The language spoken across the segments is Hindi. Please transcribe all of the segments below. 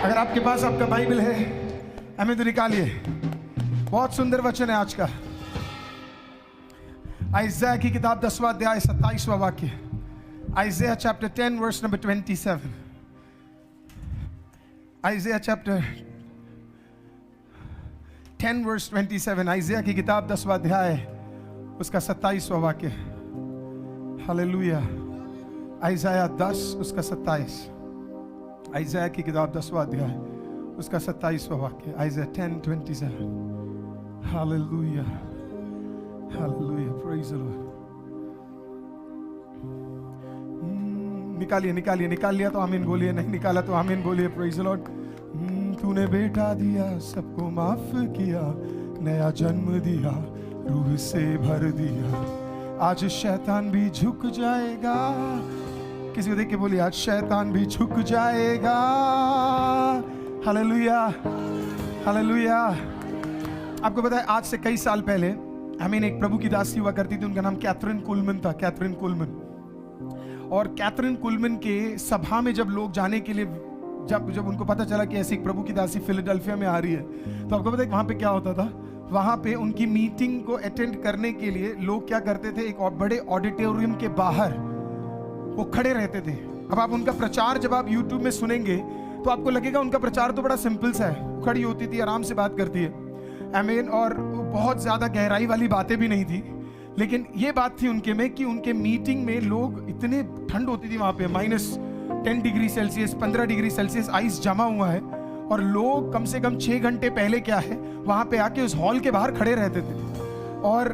अगर आपके पास आपका बाइबल है हमें तो निकालिए। बहुत सुंदर वचन है आज का। आइज़ाया की किताब 10वां अध्याय 27वां वाक्य। Isaiah chapter 10 verse number 27। Isaiah chapter 10 verse 27। Isaiah की किताब 10वां अध्याय उसका 27वां वाक्य। हालेलुया। आइज़ाया 10 उसका 27। आइज़ाया की किताब 10वां अध्याय उसका 27वां वाक्य। आइज़ाया 10:27। Hallelujah, hallelujah, praise the Lord. निकालिए निकालिए, निकाल लिया तो आमीन बोलिए, नहीं निकाला तो आमीन बोलिए। Praise the Lord. तूने बेटा दिया, सबको माफ किया, नया जन्म दिया, रूह से भर दिया। आज शैतान भी झुक जाएगा। किसी को देख के बोलिए, आज शैतान भी झुक जाएगा। Hallelujah, hallelujah. आपको पता है आज से कई साल पहले एक प्रभु की दासी हुआ करती थी। उनका नाम कैथरीन कुलमन था, कैथरीन कुलमन। और कैथरीन कुलमन के सभा में जब लोग जाने के लिए जब उनको पता चला कि ऐसी एक प्रभु की दासी फिलाडेल्फिया में आ रही है, तो आपको पता है वहां पे क्या होता था? वहां पे उनकी मीटिंग को अटेंड करने के लिए लोग क्या करते थे, एक और बड़े ऑडिटोरियम के बाहर वो खड़े रहते थे। अब आप उनका प्रचार जब आप YouTube में सुनेंगे तो आपको लगेगा उनका प्रचार तो बड़ा सिंपल सा है। खड़ी होती थी, आराम से बात करती है, आमीन। और बहुत ज्यादा गहराई वाली बातें भी नहीं थी। लेकिन ये बात थी उनके में कि उनके मीटिंग में लोग, इतने ठंड होती थी वहां पे, -10 degree Celsius, 15 degree Celsius ice जमा हुआ है। और लोग कम से कम 6 घंटे पहले क्या है वहां पे आके उस हॉल के बाहर खड़े रहते थे। और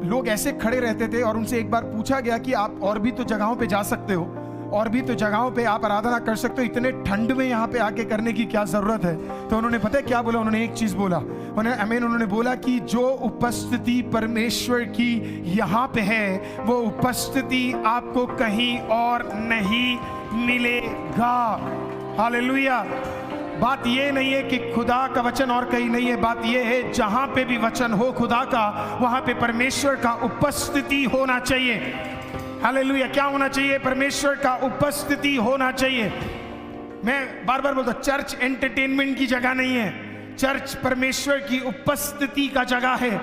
लोग ऐसे खड़े रहते थे। और उनसे एक बार पूछा गया कि आप और भी तो जगहों पे जा सकते हो, और भी तो जगहों पे आप आराधना कर सकते हो, इतने ठंड में यहाँ पे आके करने की क्या जरूरत है? तो उन्होंने पता है क्या बोला? उन्होंने एक चीज बोला, उन्होंने बोला कि जो उपस्थिति परमेश्वर की यहाँ पे है वो उपस्थिति आपको कहीं और नहीं मिलेगा। हालेलुया। बात ये नहीं है कि खुदा का वचन और कहीं नहीं है। बात ये है जहां पे भी वचन हो खुदा का, वहां पे परमेश्वर का उपस्थिति होना चाहिए। हालेलुया। क्या होना चाहिए? परमेश्वर का उपस्थिति होना चाहिए। मैं बार बार बोलता हूं, चर्च एंटरटेनमेंट की जगह नहीं है, चर्च परमेश्वर की उपस्थिति का जगह है।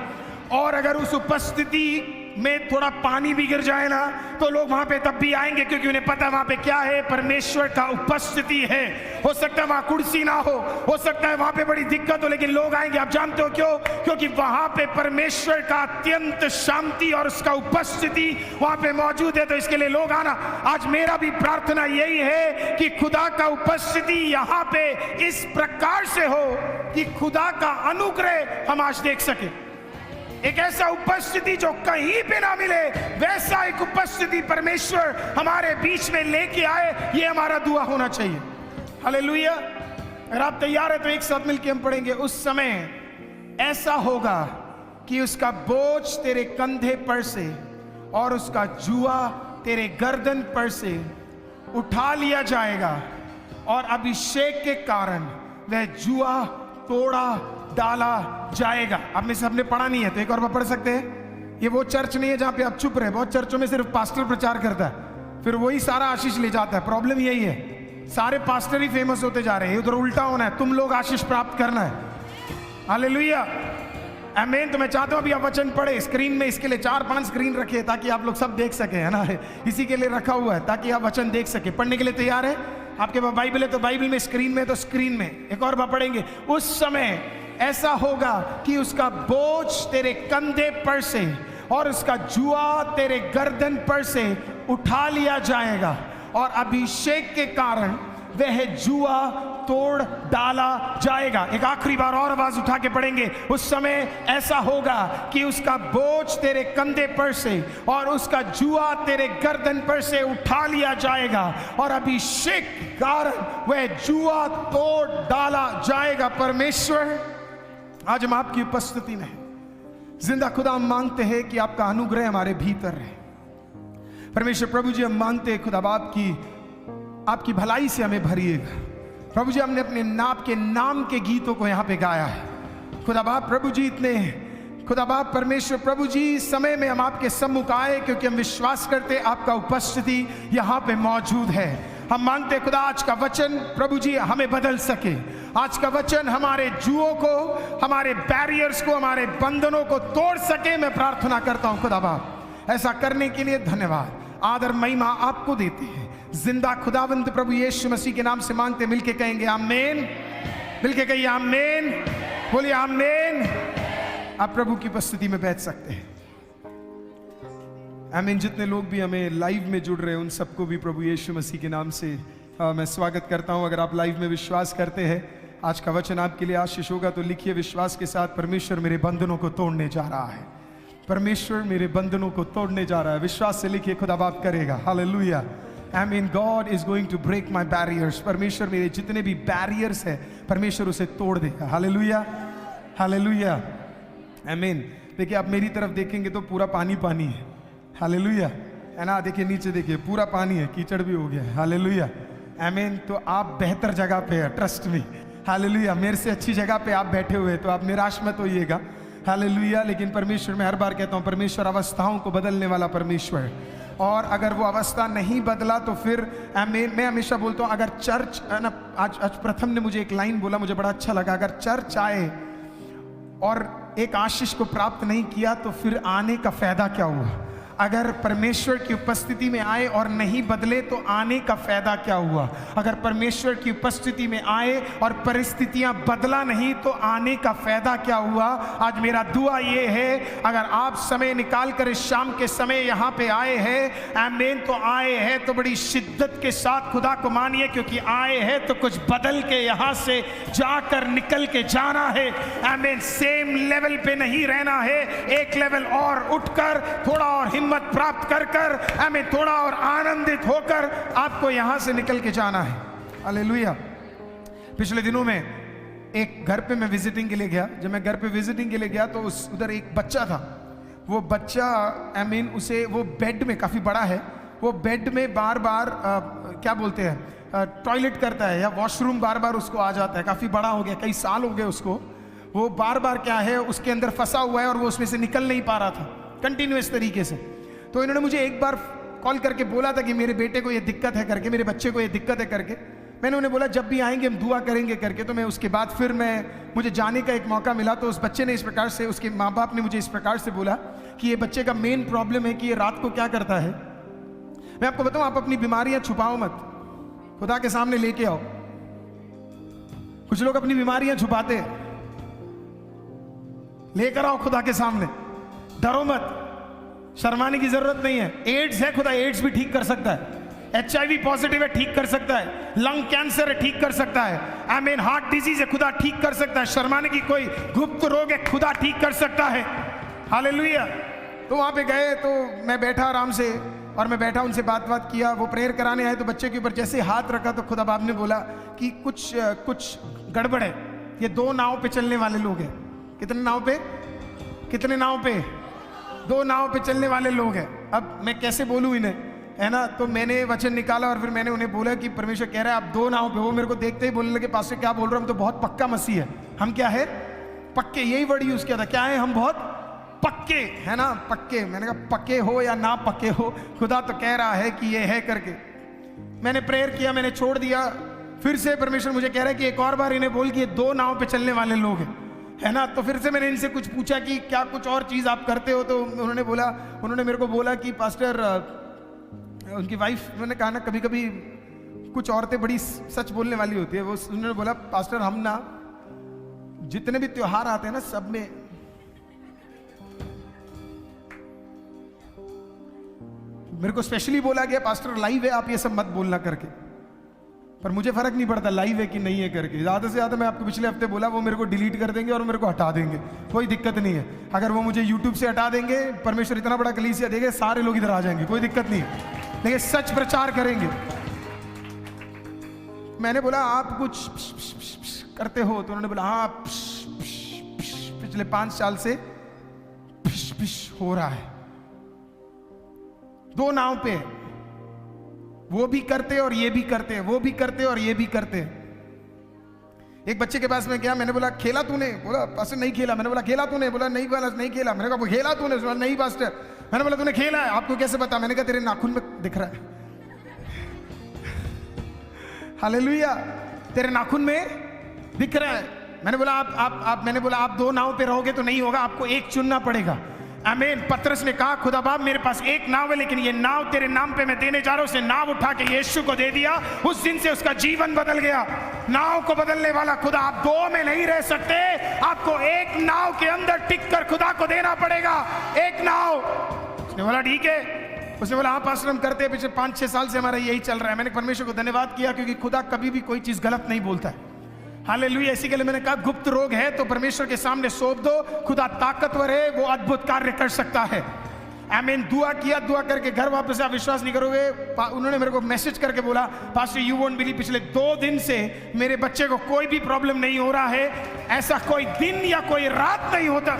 और अगर उस उपस्थिति में थोड़ा पानी भी गिर जाए ना तो लोग वहां पे तब भी आएंगे, क्योंकि उन्हें पता है वहां पे क्या है, परमेश्वर का उपस्थिति है। हो सकता है वहां कुर्सी ना हो सकता है वहां पे बड़ी दिक्कत हो, लेकिन लोग आएंगे। आप जानते हो क्यों? क्योंकि वहां पे परमेश्वर का अत्यंत शांति और उसका उपस्थिति वहां पे मौजूद है। तो इसके लिए लोग आना। आज मेरा भी प्रार्थना यही है कि खुदा का उपस्थिति यहाँ पे इस प्रकार से हो कि खुदा का अनुग्रह हम आज देख सके। एक ऐसा उपस्थिति जो कहीं पे ना मिले, वैसा एक उपस्थिति परमेश्वर हमारे बीच में लेके आए, ये हमारा दुआ होना चाहिए। हालेलुया। अगर आप तैयार है तो एक साथ मिलकर हम पढ़ेंगे। उस समय ऐसा होगा कि उसका बोझ तेरे कंधे पर से और उसका जुआ तेरे गर्दन पर से उठा लिया जाएगा, और अभिषेक के कारण वह जुआ तोड़ा डाला जाएगा। अब में सबने पढ़ा नहीं है तो एक और बार पढ़ सकते हैं। ये वो चर्च नहीं है जहां पे आप चुप रहे। बहुत चर्चों में सिर्फ पास्टर प्रचार करता है, फिर वही सारा आशीष ले जाता है। प्रॉब्लम यही है, सारे पास्टर ही फेमस होते जा रहे हैं। उधर उल्टा होना है, तुम लोग आशीष प्राप्त करना है। हालेलुया, आमीन। तो मैं चाहता हूं अभी आप वचन पढ़े। स्क्रीन में इसके लिए 4-5 स्क्रीन रखे ताकि आप लोग सब देख सके, है ना? इसी के लिए रखा हुआ है ताकि आप वचन देख सके। पढ़ने के लिए तैयार है? आपके पास बाइबल है तो बाइबल में, स्क्रीन में तो स्क्रीन में। एक और बार पढ़ेंगे। उस समय ऐसा होगा कि उसका बोझ तेरे कंधे पर से और उसका जुआ तेरे गर्दन पर से उठा लिया जाएगा, और अभिषेक के कारण वह जुआ तोड़ डाला जाएगा। एक आखिरी बार और आवाज उठा के पढ़ेंगे। उस समय ऐसा होगा कि उसका बोझ तेरे कंधे पर से और उसका जुआ तेरे गर्दन पर से उठा लिया जाएगा, और अभिषेक के कारण वह जुआ तोड़ डाला जाएगा। परमेश्वर, आज हम आपकी उपस्थिति में हैं। जिंदा खुदा, हम मांगते हैं कि आपका अनुग्रह हमारे भीतर रहे। परमेश्वर प्रभु जी, हम मांगते हैं खुदा आपकी भलाई से हमें भरिएगा। प्रभु जी, हमने अपने आपके नाम के गीतों को यहाँ पे गाया है। खुदा बाप प्रभु जी, इतने खुदा बाप परमेश्वर प्रभु जी, समय में हम आपके सम्मुख आए क्योंकि हम विश्वास करते आपका उपस्थिति यहाँ पे मौजूद है। हम मांगते खुदा आज का वचन प्रभु जी हमें बदल सके। आज का वचन हमारे जुओं को, हमारे बैरियर्स को, हमारे बंधनों को तोड़ सके। मैं प्रार्थना करता हूं खुदा बाप, ऐसा करने के लिए धन्यवाद। आदर महिमा आपको देते हैं। जिंदा खुदावंत प्रभु यीशु मसीह के नाम से मांगते, मिलके कहेंगे आमीन। मिलके कहिए आमीन, बोलिए आमीन। आप प्रभु की उपस्थिति में बैठ सकते हैं। आमीन। जितने लोग भी हमें लाइव में जुड़ रहे हैं उन सबको भी प्रभु यीशु मसीह के नाम से मैं स्वागत करता हूं। अगर आप लाइव में विश्वास करते हैं आज का वचन आपके लिए आशीष होगा तो लिखिए विश्वास के साथ, परमेश्वर मेरे बंधनों को तोड़ने जा रहा है। परमेश्वर मेरे बंधनों को तोड़ने जा रहा है। विश्वास से लिखिए, खुदा बाप करेगा। Hallelujah. Amen. God is going to break my barriers. परमेश्वर मेरे जितने भी बैरियर्स है परमेश्वर उसे तोड़ देगा। हालेलुया, हालेलुया, आमीन। देखिए आप मेरी तरफ देखेंगे तो पूरा पानी पानी है। हालेलुया, है ना। देखिए नीचे देखिए पूरा पानी है, कीचड़ भी हो गया है। हालेलुया, आमीन। तो आप बेहतर जगह पे है, ट्रस्ट मी। हालेलुया, मेरे से अच्छी जगह पे आप बैठे हुए, तो आप निराश मत होइएगा। हालेलुया। लेकिन परमेश्वर, मैं हर बार कहता हूँ, परमेश्वर अवस्थाओं को बदलने वाला परमेश्वर है। और अगर वो अवस्था नहीं बदला तो फिर मैं हमेशा बोलता हूँ, अगर चर्च ना, आज प्रथम ने मुझे एक लाइन बोला, मुझे बड़ा अच्छा लगा। अगर चर्च आए और एक आशीष को प्राप्त नहीं किया तो फिर आने का फायदा क्या हुआ। अगर परमेश्वर की उपस्थिति में आए और नहीं बदले तो आने का फायदा क्या हुआ। अगर परमेश्वर की उपस्थिति में आए और परिस्थितियां बदला नहीं तो आने का फायदा क्या हुआ। आज मेरा दुआ ये है, अगर आप समय निकाल कर इस शाम के समय यहाँ पे आए हैं, आमीन, तो आए हैं तो बड़ी शिद्दत के साथ खुदा को मानिए, क्योंकि आए हैं तो कुछ बदल के यहाँ से जाकर निकल के जाना है। आमीन। सेम लेवल पे नहीं रहना है, एक लेवल और उठकर, थोड़ा और हिम्मत प्राप्त कर कर, हमें थोड़ा और आनंदित होकर आपको यहां से निकल के जाना है। हालेलुया। पिछले दिनों में एक घर पे मैं विजिटिंग के लिए गया। जब मैं घर पे विजिटिंग के लिए गया तो उधर एक बच्चा था। वो बच्चा आमीन, उसे वो बेड में, काफी बड़ा है, वो बेड में बार बार क्या बोलते हैं, टॉयलेट करता है या वॉशरूम बार बार उसको आ जाता है। काफी बड़ा हो गया, कई साल हो गए उसको। वो बार बार क्या है, उसके अंदर फंसा हुआ है और वो उसमें से निकल नहीं पा रहा था कंटिन्यूअस तरीके से। तो इन्होंने मुझे एक बार कॉल करके बोला था कि मेरे बेटे को ये दिक्कत है करके, मेरे बच्चे को ये दिक्कत है करके। मैंने उन्हें बोला जब भी आएंगे हम दुआ करेंगे करके। तो मैं उसके बाद फिर मुझे जाने का एक मौका मिला। तो उस बच्चे ने इस प्रकार से, उसके माँ बाप ने मुझे इस प्रकार से बोला कि ये बच्चे का मेन प्रॉब्लम है कि ये रात को क्या करता है। मैं आपको बताऊं, आप अपनी बीमारियां छुपाओ मत, खुदा के सामने लेके आओ। कुछ लोग अपनी बीमारियां छुपाते हैं, लेकर आओ खुदा के सामने। डरो मत, शर्माने की जरूरत नहीं है। एड्स है, खुदा एड्स भी ठीक कर सकता है। HIV पॉजिटिव है, ठीक कर सकता है। लंग कैंसर है, ठीक कर सकता है। आमीन। हार्ट डिजीज है, खुदा ठीक कर सकता है। शर्माने की कोई गुप्त रोग है, खुदा ठीक कर सकता है। हालेलुया। तो वहां पे गए तो मैं बैठा आराम से, और मैं बैठा उनसे बात किया। वो प्रेयर कराने आए तो बच्चे के ऊपर जैसे हाथ रखा तो खुदा बाप ने बोला कि कुछ गड़बड़ है, ये 2 नाव पे चलने वाले लोग हैं। कितने नाव पे? कितने नाव पे? 2 नाव पे चलने वाले लोग हैं। अब मैं कैसे बोलूं इन्हें, है ना। तो मैंने वचन निकाला और फिर मैंने उन्हें बोला कि परमेश्वर कह रहा है आप 2 नाव पे। वो मेरे को देखते ही बोलने लगे, पास्टर क्या बोल रहे हो, हम तो बहुत पक्का मसीह है। हम क्या है? पक्के। यही वर्ड यूज किया था, क्या है? हम बहुत पक्के, है ना, पक्के। मैंने कहा पक्के हो या ना पक्के हो, खुदा तो कह रहा है कि ये है करके। मैंने प्रेयर किया, मैंने छोड़ दिया। फिर से परमेश्वर मुझे कह रहा है कि एक और बार इन्हें बोल कि ये 2 नाव पे चलने वाले लोग हैं, है ना। तो फिर से मैंने इनसे कुछ पूछा कि क्या कुछ और चीज आप करते हो। तो उन्होंने मेरे को बोला कि पास्टर, उनकी वाइफ, उन्होंने कहा ना कभी कभी कुछ औरतें बड़ी सच बोलने वाली होती है। वो उन्होंने बोला पास्टर हम ना जितने भी त्योहार आते हैं ना सब में मेरे को स्पेशली बोला गया पास्टर लाइव है, आप ये सब मत बोलना करके। पर मुझे फर्क नहीं पड़ता लाइव है कि नहीं है करके। ज्यादा से ज्यादा मैं आपको पिछले हफ्ते बोला वो मेरे को डिलीट कर देंगे और मेरे को हटा देंगे, कोई दिक्कत नहीं है। अगर वो मुझे यूट्यूब से हटा देंगे, परमेश्वर इतना बड़ा कलीसिया देंगे, सारे लोग इधर आ जाएंगे, कोई दिक्कत नहीं है। लेकिन सच प्रचार करेंगे। मैंने बोला आप कुछ करते हो? तो उन्होंने बोला हाँ पिछले 5 साल से हो रहा है। 2 नाव पे, वो भी करते और ये भी करते, वो भी करते और ये भी करते। एक बच्चे के पास में गया, मैंने बोला खेला तूने? बोला पास्टर नहीं खेला। मैंने बोला खेला तूने? बोला नहीं नहीं खेला। मैंने कहा खेला तूने? बोला नहीं पास्टर। मैंने बोला तूने खेला है? आपको कैसे पता? मैंने कहा तेरे नाखून में दिख रहा है। हालेलुया। तेरे नाखून में दिख रहा है। मैंने बोला आप 2 नाव पे रहोगे तो नहीं होगा, आपको एक चुनना पड़ेगा। आमीन। पतरस ने कहा खुदा बाप मेरे पास एक नाव है, लेकिन ये नाव तेरे नाम पे मैं देने जा रहा हूं। उसने नाव उठा के यीशु को दे दिया। उस दिन से उसका जीवन बदल गया। नाव को बदलने वाला खुदा। आप 2 में नहीं रह सकते, आपको एक नाव के अंदर टिक कर खुदा को देना पड़ेगा। एक नाव। उसने बोला ठीक है। उसने बोला हाँ पास्टर हम करते हैं, पिछले 5-6 साल से हमारा यही चल रहा है। मैंने परमेश्वर को धन्यवाद किया, क्योंकि खुदा कभी भी कोई चीज गलत नहीं बोलता है। हालेलुया। इसी के लिए मैंने कहा गुप्त रोग है तो परमेश्वर के सामने सौंप दो। खुदा ताकतवर है, वो अद्भुत कार्य कर सकता है। आमीन। दुआ किया, दुआ करके घर वापस आप विश्वास नहीं करोगे, उन्होंने मेरे को मैसेज करके बोला पास्टर यू वोंट बिलीव, पिछले 2 दिन से मेरे बच्चे को कोई भी प्रॉब्लम नहीं हो रहा है। ऐसा कोई दिन या कोई रात नहीं होता।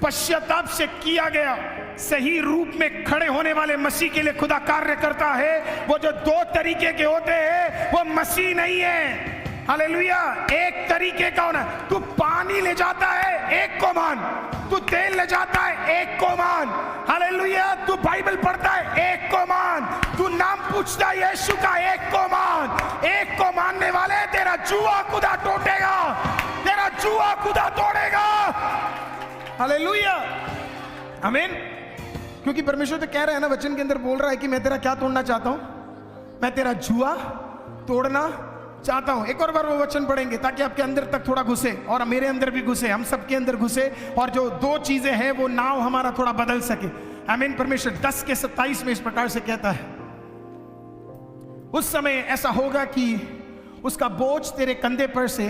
पश्चाताप से किया गया सही रूप में खड़े होने वाले मसीह के लिए खुदा कार्य करता है। वो जो 2 तरीके के होते हैं वो मसीह नहीं है। हालेलुया। एक तरीके का होना। तू पानी ले जाता है, एक को मान। तू तेल ले जाता है, एक को मान। हालेलुया। तू बाइबल पढ़ता है, एक को मान। तू नाम पूछता है यीशु का, एक को मान। एक को मानने वाले तेरा जुआ खुदा टूटेगा, तेरा जुआ खुदा तोड़ेगा। हालेलुया। आमीन। क्योंकि परमेश्वर तो कह रहा है ना, वचन के अंदर बोल रहा है कि मैं तेरा क्या तोड़ना चाहता हूं? मैं तेरा जुआ तोड़ना चाहता हूं। एक और बार वो वचन पढ़ेंगे ताकि आपके अंदर तक थोड़ा घुसे और मेरे अंदर भी घुसे, हम सबके अंदर घुसे, और जो 2 चीजें हैं वो नाव हमारा थोड़ा बदल सके। आमीन। परमेश्वर 10:27 में इस प्रकार से कहता है, उस समय ऐसा होगा कि उसका बोझ तेरे कंधे पर से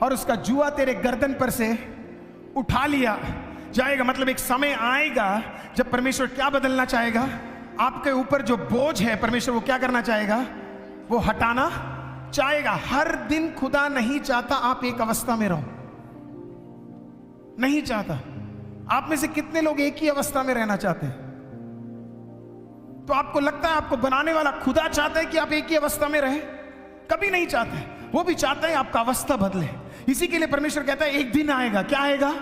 और उसका जुआ तेरे गर्दन पर से उठा लिया जाएगा। मतलब एक समय आएगा जब परमेश्वर क्या बदलना चाहेगा? आपके ऊपर जो बोझ है परमेश्वर वो क्या करना चाहेगा? वो हटाना चाहेगा। हर दिन खुदा नहीं चाहता आप एक अवस्था में रहो, नहीं चाहता। आप में से कितने लोग एक ही अवस्था में रहना चाहते हैं? तो आपको लगता है आपको बनाने वाला खुदा चाहता है कि आप एक ही अवस्था में रहें? कभी नहीं चाहते। वो भी चाहता है आपका अवस्था बदले। इसी के लिए परमेश्वर कहता है एक दिन आएगा। क्या आएगा?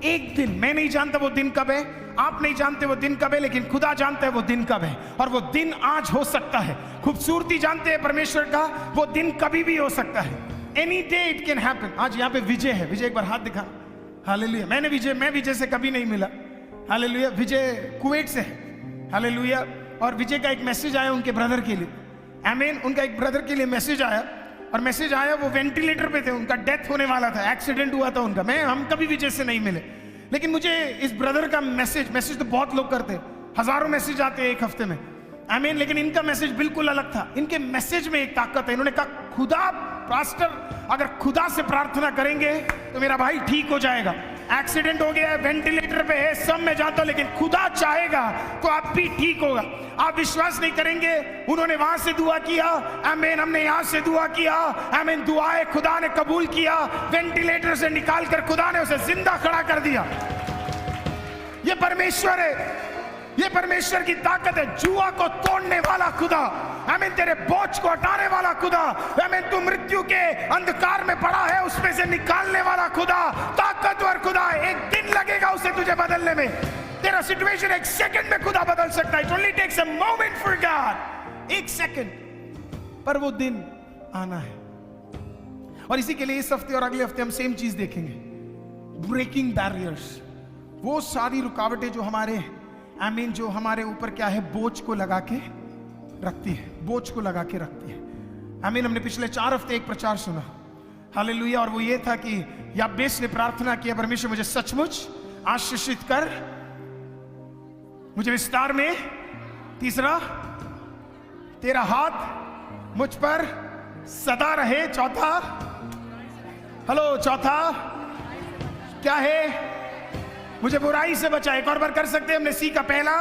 एक दिन। मैं नहीं जानता वो दिन कब है, आप नहीं जानते वो दिन कब है, लेकिन खुदा जानता है वो दिन कब है। और वो दिन आज हो सकता है। खूबसूरती जानते हैं परमेश्वर का, वो दिन कभी भी हो सकता है। Any day it can happen. आज यहाँ पे विजय है। विजय एक बार हाथ दिखा। हालेलुया। मैं विजय से कभी नहीं मिला। हालेलुया। विजय कुवैत से है। हालेलुया। और विजय का एक मैसेज आया उनके ब्रदर के लिए। आमीन। उनका एक ब्रदर के लिए मैसेज आया, और मैसेज आया वो वेंटिलेटर पे थे, उनका डेथ होने वाला था, एक्सीडेंट हुआ था उनका। हम कभी विजय से नहीं मिले, लेकिन मुझे इस ब्रदर का मैसेज तो बहुत लोग करते हैं, हजारों मैसेज आते हैं एक हफ्ते में। आमीन। लेकिन इनका मैसेज बिल्कुल अलग था। इनके मैसेज में एक ताकत है। इन्होंने कहा खुदा पास्टर अगर खुदा से प्रार्थना करेंगे तो मेरा भाई ठीक हो जाएगा। एक्सीडेंट हो गया है, वेंटिलेटर पे है, सब मैं जानता हूं, लेकिन खुदा चाहेगा तो आप भी ठीक होगा। आप विश्वास नहीं करेंगे, उन्होंने वहां से दुआ किया, आमीन, हमने यहां से दुआ किया, आमीन, दुआएं खुदा ने कबूल किया। वेंटिलेटर से निकालकर खुदा ने उसे जिंदा खड़ा कर दिया। ये परमेश्वर है, ये परमेश्वर की ताकत है। जुआ को तोड़ने वाला खुदा, आमीन, तेरे बोझ को हटाने वाला खुदा, आमीन, तू मृत्यु के अंधकार में पड़ा है उसमें से निकालने वाला खुदा, ताकतवर खुदा है। एक दिन लगेगा उसे तुझे बदलने में। तेरा सिचुएशन एक सेकंड में खुदा बदल सकता है। It only takes a moment for God। एक सेकंड पर वो दिन आना है। और इसी के लिए इस हफ्ते और अगले हफ्ते हम सेम चीज देखेंगे, ब्रेकिंग बैरियर्स। वो सारी रुकावटें जो हमारे आमीन जो हमारे ऊपर क्या है, बोझ को लगा के रखती है, बोझ को लगा के रखती है। आमीन। हमने पिछले 4 हफ्ते एक प्रचार सुना, हालेलुया, और वो ये था कि याबेस ने प्रार्थना किया, परमेश्वर मुझे सचमुच आशीषित कर, मुझे विस्तार में। तीसरा, तेरा हाथ मुझ पर सदा रहे। चौथा, हेलो, चौथा क्या है? मुझे बुराई से बचा। एक और बार कर सकते हैं हमने? सी का पहला,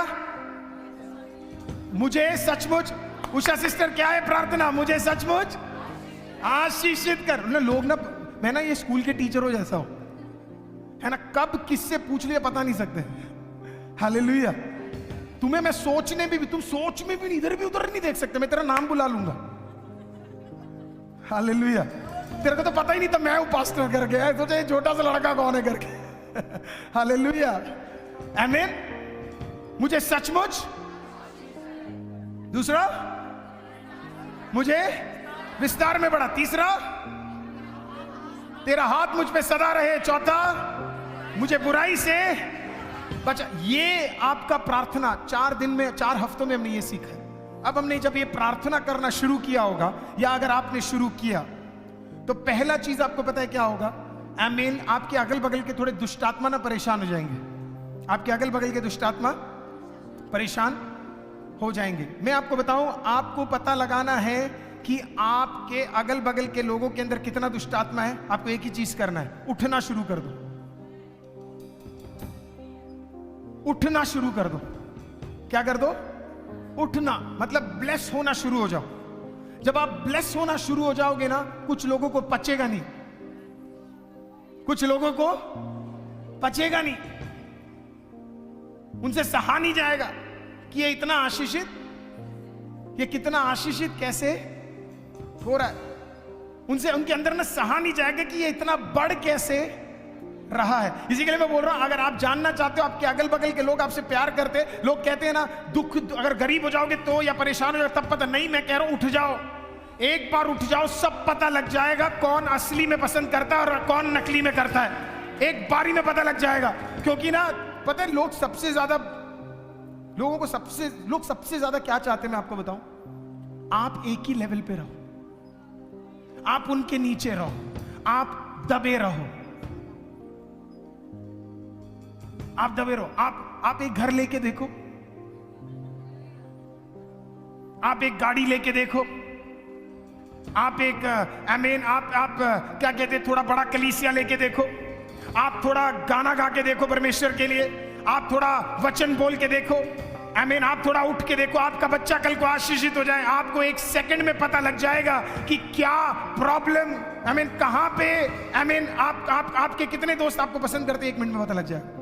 मुझे सचमुच, उषा सिस्टर क्या है प्रार्थना? मुझे सचमुच आशीषित कर। लोग ना, मैं ना ये स्कूल के टीचरों जैसा हूं, है ना, कब किससे पूछ लिया पता नहीं सकते। हालेलुया। तुम्हें मैं सोचने भी, तुम सोच में भी इधर भी उधर नहीं देख सकते। मैं तेरा नाम बुला लूंगा। हालेलुया। तेरे को तो पता ही नहीं था मैं हूं पास्टर करके, सोचा छोटा सा लड़का कौन है करके। हालेलुया। आमीन। मुझे सचमुच, दूसरा मुझे विस्तार में बढ़ा। तीसरा, तेरा हाथ मुझ पे सदा रहे। चौथा, मुझे बुराई से बचा। ये आपका प्रार्थना 4 दिन में, 4 हफ्तों में हमने ये सीखा है। अब हमने जब ये प्रार्थना करना शुरू किया होगा, या अगर आपने शुरू किया, तो पहला चीज आपको पता है क्या होगा? आमीन। आपके अगल बगल के थोड़े दुष्टात्मा ना परेशान हो जाएंगे। आपके अगल बगल के दुष्टात्मा परेशान हो जाएंगे। मैं आपको बताऊं, आपको पता लगाना है कि आपके अगल बगल के लोगों के अंदर कितना दुष्टात्मा है। आपको एक ही चीज करना है, उठना शुरू कर दो। उठना शुरू कर दो। क्या कर दो? उठना, मतलब ब्लेस होना शुरू हो जाओ। जब आप ब्लेस होना शुरू हो जाओगे ना, कुछ लोगों को पचेगा नहीं, कुछ लोगों को पचेगा नहीं, उनसे सहा नहीं जाएगा कि ये इतना आशीषित, ये कितना आशीषित कैसे हो रहा है। उनसे, उनके अंदर ना सहा नहीं जाएगा कि ये इतना बढ़ कैसे रहा है। इसी के लिए मैं बोल रहा हूं, अगर आप जानना चाहते हो आपके अगल बगल के लोग आपसे प्यार करते, लोग कहते हैं ना दुख, अगर गरीब हो जाओगे तो, या परेशान हो जाओगे तब पता नहीं। मैं कह रहा हूं उठ जाओ, एक बार उठ जाओ, सब पता लग जाएगा कौन असली में पसंद करता है और कौन नकली में करता है। एक बारी में पता लग जाएगा। क्योंकि ना पता है, लोग सबसे ज्यादा क्या चाहते हैं, मैं आपको बताऊं, आप एक ही लेवल पे रहो, आप उनके नीचे रहो, आप दबे रहो, आप दबे रहो। आप एक घर लेके देखो, आप एक गाड़ी लेके देखो, आप एक आमीन, आप क्या कहते हैं, थोड़ा बड़ा कलीसिया लेके देखो, आप थोड़ा गाना गा के देखो परमेश्वर के लिए, आप थोड़ा वचन बोल के देखो, आमीन, आप थोड़ा उठ के देखो, आपका बच्चा कल को आशीषित हो जाए। आपको एक सेकंड में पता लग जाएगा कि क्या प्रॉब्लम, आमीन, कहां पे, आमीन, आपके कितने दोस्त आपको पसंद करते हैं, 1 मिनट में पता लग जाएगा।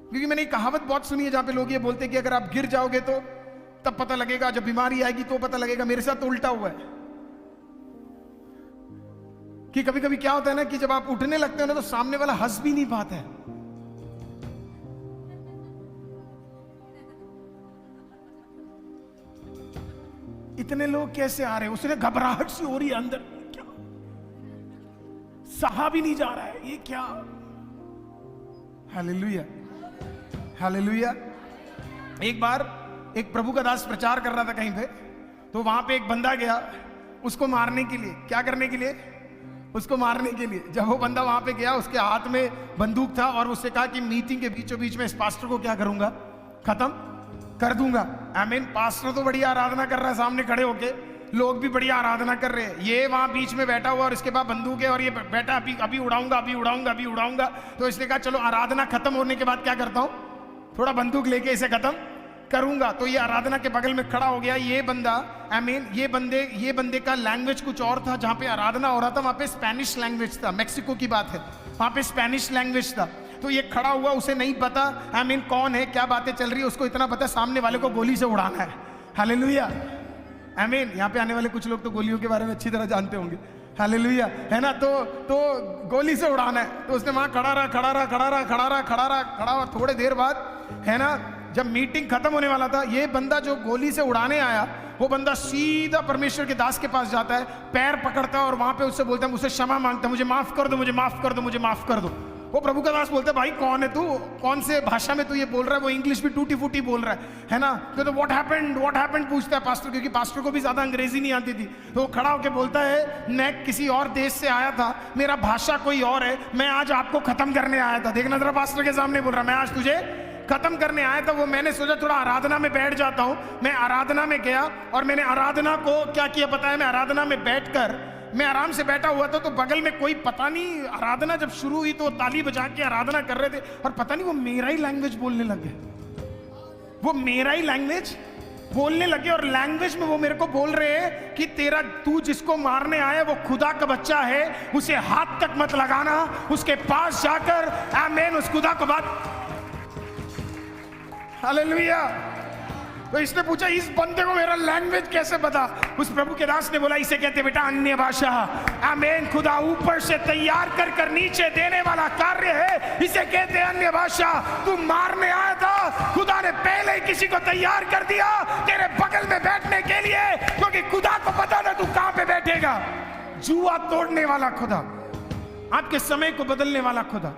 क्योंकि मैंने एक कहावत बहुत सुनी है जहां पे लोग ये बोलते हैं कि अगर आप गिर जाओगे तो तब पता लगेगा, जब बीमारी आएगी तो पता लगेगा। मेरे साथ तो उल्टा हुआ है कि कभी कभी क्या होता है ना कि जब आप उठने लगते हो ना तो सामने वाला हंस भी नहीं पाता है। इतने लोग कैसे आ रहे हैं, उसने घबराहट सी हो रही है अंदर, क्या सहा भी नहीं जा रहा है, ये क्या। Hallelujah, hallelujah. एक बार एक प्रभु का दास प्रचार कर रहा था कहीं पे, तो वहां पे एक बंदा गया उसको मारने के लिए। क्या करने के लिए? उसको मारने के लिए। जब वो बंदा वहां पे गया, उसके हाथ में बंदूक था और उससे कहा कि मीटिंग के बीचों बीच में इस पास्टर को क्या करूंगा, खत्म कर दूंगा। आमीन। पास्टर तो बढ़िया आराधना कर रहा है सामने खड़े होके, लोग भी बढ़िया आराधना कर रहे हैं, ये वहां बीच में बैठा हुआ और इसके बाद बंदूक है और ये बैठा अभी उड़ाऊंगा, अभी उड़ाऊंगा, अभी उड़ाऊंगा। तो इसने कहा चलो आराधना खत्म होने के बाद क्या करता हूं, थोड़ा बंदूक लेके इसे खत्म करूंगा। तो ये आराधना के बगल में खड़ा हो गया ये बंदा। आमीन। ये बंदे का लैंग्वेज कुछ और था। जहां पे आराधना हो रहा था वहां पे स्पेनिश लैंग्वेज था, मेक्सिको की बात है, वहां पे स्पेनिश लैंग्वेज था। तो ये खड़ा हुआ, उसे नहीं पता आमीन कौन है, क्या बातें चल रही है, उसको इतना पता सामने वाले को गोली से उड़ाना है। हालेलुया, आमीन। यहाँ पे आने वाले कुछ लोग तो गोलियों के बारे में अच्छी तरह जानते होंगे, हालेलुया, है ना। तो गोली से उड़ाना है। तो उसने वहां खड़ा रहा। थोड़ी देर बाद, है ना, जब मीटिंग खत्म होने वाला था, ये बंदा जो गोली से उड़ाने आया, वो बंदा सीधा परमेश्वर के दास के पास जाता है, पैर पकड़ता है और वहां पे उससे बोलता है, मुझे क्षमा मांगता है, मुझे माफ कर दो, मुझे माफ कर दो, मुझे माफ कर दो। वो प्रभु का दास बोलता है, भाई कौन है तू, कौन से भाषा में तू ये बोल रहा है। वो इंग्लिश भी टूटी फूटी बोल रहा है ना। तो व्हाट हैपेंड पूछता है पास्टर, क्योंकि पास्टर को भी ज्यादा अंग्रेजी नहीं आती थी। तो वो खड़ा होकर बोलता है, मैं किसी और देश से आया था, मेरा भाषा कोई और है, मैं आज आपको खत्म करने आया था। देखना जरा, पास्टर के सामने बोल रहा, मैं आज तुझे खत्म करने आया था। वो मैंने सोचा थोड़ा आराधना में बैठ जाता हूं। मैं आराधना में गया और मैंने आराधना को क्या किया पता है, मैं आराधना में बैठकर मैं आराम से बैठा हुआ था, तो बगल में कोई, पता नहीं, आराधना जब शुरू हुई तो ताली बजा के आराधना कर रहे थे और पता नहीं वो मेरा ही लैंग्वेज बोलने लगे, वो मेरा ही लैंग्वेज बोलने लगे। और लैंग्वेज में वो मेरे को बोल रहे हैं कि तू जिसको मारने आया वो खुदा का बच्चा है, उसे हाथ तक मत लगाना, उसके पास जाकर आमीन उस खुदा को बात। हालेलुया, तो इसने पूछा इस बंदे को मेरा लैंग्वेज कैसे पता? उस प्रभु के दास ने बोला इसे कहते बेटा अन्य भाषा। आमीन। खुदा ऊपर से तैयार कर कर नीचे देने वाला कार्य है, इसे कहते हैं अन्य भाषा। तू मारने आया था, खुदा ने पहले ही किसी को तैयार कर दिया तेरे बगल में बैठने के लिए, क्योंकि खुदा को पता था तू कहां पे बैठेगा। जुआ तोड़ने वाला खुदा, आपके समय को बदलने वाला खुदा,